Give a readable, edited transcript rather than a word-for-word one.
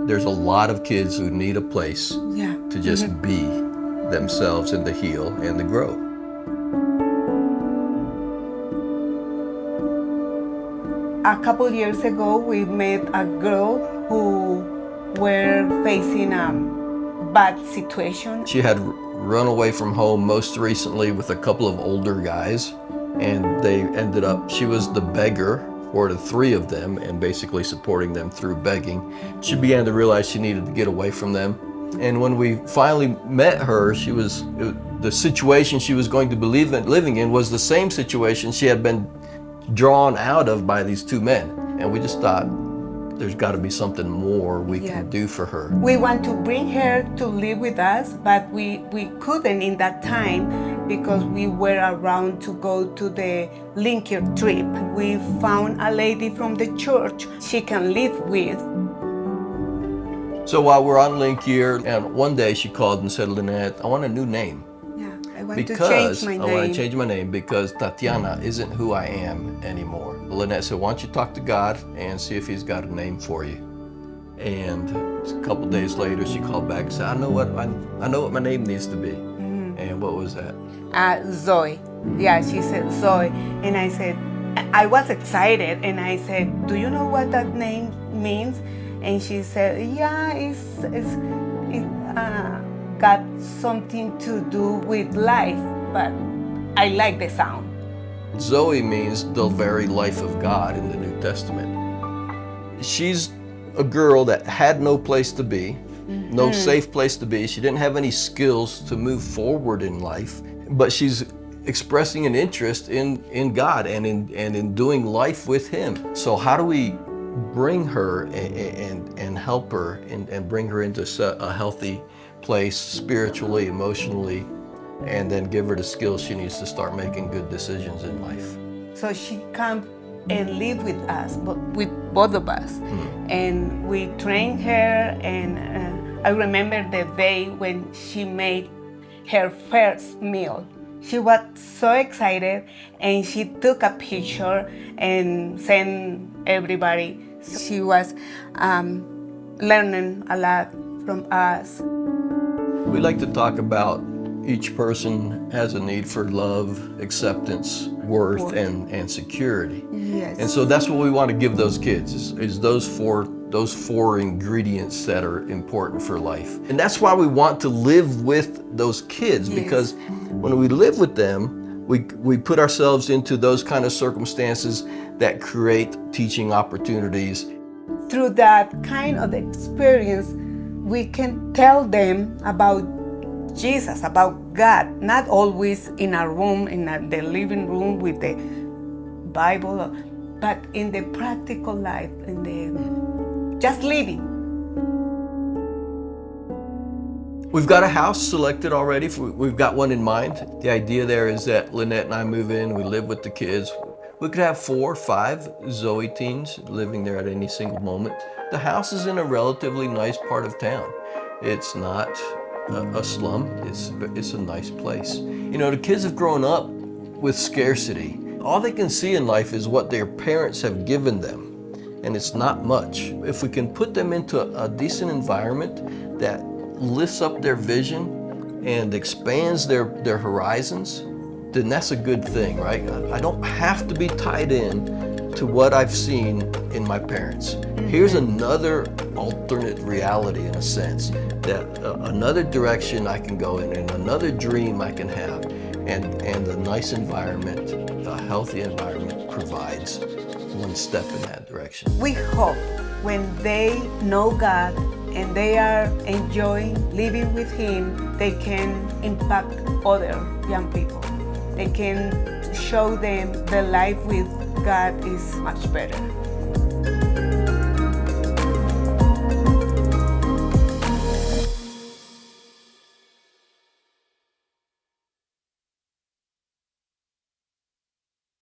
There's a lot of kids who need a place to just be themselves and to heal and to grow. A couple years ago, we met a girl who were facing a bad situation. She had run away from home most recently with a couple of older guys, and they ended up, she was the beggar for the three of them and basically supporting them through begging. She began to realize she needed to get away from them. And when we finally met her, the situation she was going to be living in was the same situation she had been drawn out of by these two men. And we just thought, there's got to be something more we can do for her. We want to bring her to live with us, but we couldn't in that time because we were around to go to the Linker trip. We found a lady from the church she can live with. So while we're on Linker, and one day she called and said, Lynette, I want a new name. I want to change my name because Tatiana isn't who I am anymore. Lynette said, why don't you talk to God and see if he's got a name for you. And a couple days later, she called back and said, I know what my name needs to be. And what was that? Zoe. Yeah, she said Zoe. And I said, I was excited and I said, do you know what that name means? And she said, yeah, it's got something to do with life, but I like the sound. Zoe means the very life of God in the New Testament. She's a girl that had no place to be, no safe place to be. She didn't have any skills to move forward in life, but she's expressing an interest in God and in doing life with him. So how do we bring her and help her and bring her into a healthy place spiritually, emotionally, and then give her the skills she needs to start making good decisions in life? So she come and live with us, but with both of us. And we trained her, and I remember the day when she made her first meal. She was so excited, and she took a picture and sent everybody. She was learning a lot from us. We like to talk about each person has a need for love, acceptance, worth, and security. Yes. And so that's what we want to give those kids is those four ingredients that are important for life. And that's why we want to live with those kids, because when we live with them, we put ourselves into those kind of circumstances that create teaching opportunities. Through that kind of experience, we can tell them about Jesus, about God, not always in a room, in the living room with the Bible, but in the practical life, in the just living. We've got a house selected already. We've got one in mind. The idea there is that Lynette and I move in, we live with the kids. We could have 4 or 5 Zoe teens living there at any single moment. The house is in a relatively nice part of town. It's not a slum, it's a nice place. You know, the kids have grown up with scarcity. All they can see in life is what their parents have given them, and it's not much. If we can put them into a decent environment that lifts up their vision and expands their horizons, then that's a good thing, right? I don't have to be tied in to what I've seen in my parents. Here's another alternate reality, in a sense, that another direction I can go in and another dream I can have, and a nice environment, a healthy environment provides one step in that direction. We hope when they know God and they are enjoying living with Him, they can impact other young people. They can show them the life with God is much better.